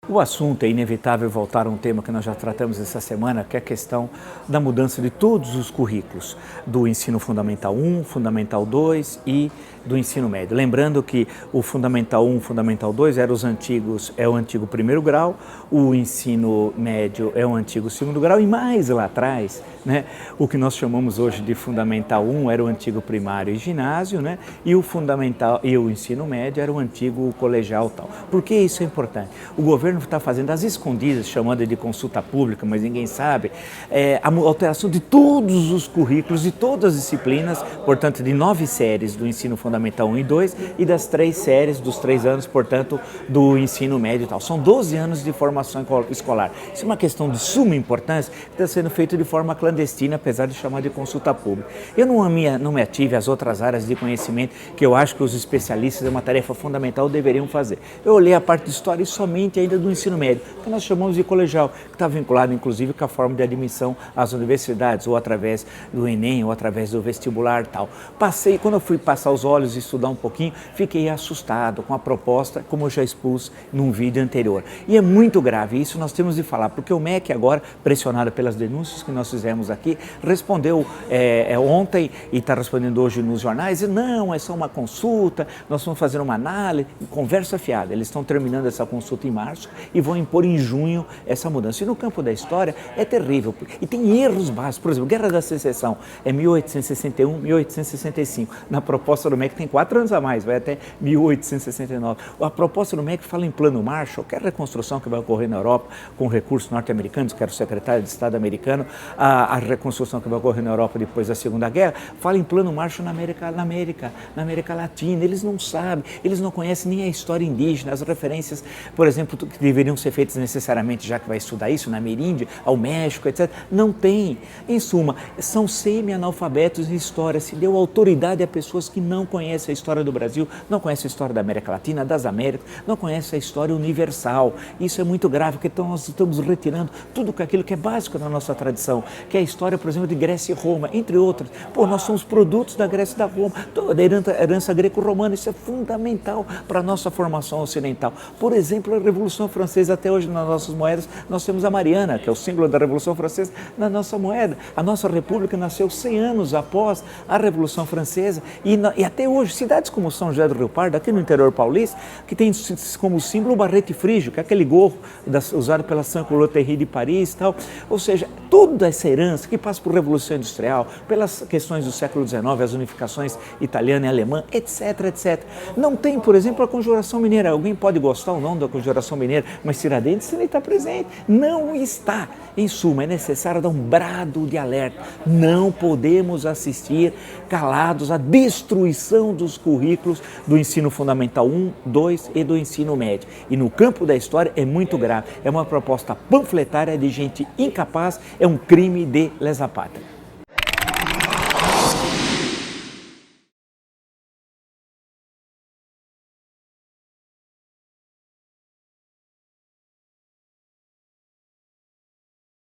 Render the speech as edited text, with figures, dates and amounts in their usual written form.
O assunto é inevitável voltar a um tema que nós já tratamos essa semana, que é a questão da mudança de todos os currículos, do ensino fundamental 1, fundamental 2 e do ensino médio. Lembrando que o fundamental 1, fundamental 2 eram os antigos, é o antigo primeiro grau, o ensino médio é o antigo segundo grau e mais lá atrás, né, o que nós chamamos hoje de fundamental 1 era o antigo primário e ginásio, né, e o fundamental e o ensino médio era o antigo colegial tal. Por que isso é importante? O governo está fazendo às escondidas, chamando de consulta pública, mas ninguém sabe, a alteração de todos os currículos, de todas as disciplinas, portanto de 9 séries do ensino fundamental 1 e 2 e das 3 séries dos 3 anos, portanto, do ensino médio e tal. São 12 anos de formação escolar. Isso é uma questão de suma importância que está sendo feito de forma clandestina, apesar de chamar de consulta pública. Eu não me ative às outras áreas de conhecimento que eu acho que os especialistas é uma tarefa fundamental deveriam fazer. Eu olhei a parte de história e somente ainda do ensino médio, que nós chamamos de colegial, que está vinculado inclusive com a forma de admissão às universidades, ou através do Enem, ou através do vestibular e tal. Quando eu fui passar os olhos e estudar um pouquinho, fiquei assustado com a proposta, como eu já expus num vídeo anterior. E é muito grave, isso nós temos de falar, porque o MEC agora, pressionado pelas denúncias que nós fizemos aqui, respondeu ontem e está respondendo hoje nos jornais, e não, é só uma consulta, nós vamos fazer uma análise, conversa fiada. Eles estão terminando essa consulta em março e vão impor em junho essa mudança. E no campo da história é terrível, e tem erros básicos. Por exemplo, Guerra da Secessão é 1861, 1865. Na proposta do MEC tem 4 anos a mais, vai até 1869. A proposta do MEC fala em plano Marshall, que é a reconstrução que vai ocorrer na Europa com recursos norte-americanos, que era o secretário de Estado americano, a reconstrução que vai ocorrer na Europa depois da Segunda Guerra, fala em plano Marshall na América Latina. Eles não sabem, eles não conhecem nem a história indígena, as referências, por exemplo, que deveriam ser feitas necessariamente, já que vai estudar isso, na Ameríndia, ao México, etc. Não tem. Em suma, são semi-analfabetos em história, se deu autoridade a pessoas que não conhecem a história do Brasil, não conhecem a história da América Latina, das Américas, não conhecem a história universal. Isso é muito grave, porque nós estamos retirando tudo aquilo que é básico na nossa tradição, que é a história, por exemplo, de Grécia e Roma, entre outras. Nós somos produtos da Grécia e da Roma, toda a herança greco-romana, isso é fundamental para a nossa formação ocidental. Por exemplo, a Revolução Francesa, até hoje nas nossas moedas, nós temos a Mariana, que é o símbolo da Revolução Francesa, na nossa moeda. A nossa república nasceu 100 anos após a Revolução Francesa e até hoje, cidades como São José do Rio Pardo, aqui no interior paulista, que tem como símbolo o barrete frígio, que é aquele gorro usado pela Saint-Clotilde de Paris e tal. Ou seja, toda essa herança que passa por Revolução Industrial, pelas questões do século XIX, as unificações italiana e alemã, etc, etc. Não tem, por exemplo, a Conjuração Mineira. Alguém pode gostar ou não da Conjuração Mineira, mas Tiradentes nem está presente. Não está. Em suma, é necessário dar um brado de alerta. Não podemos assistir calados à destruição dos currículos do ensino fundamental 1, 2 e do ensino médio. E no campo da história é muito grave. É uma proposta panfletária de gente incapaz, é um crime de lesa pátria.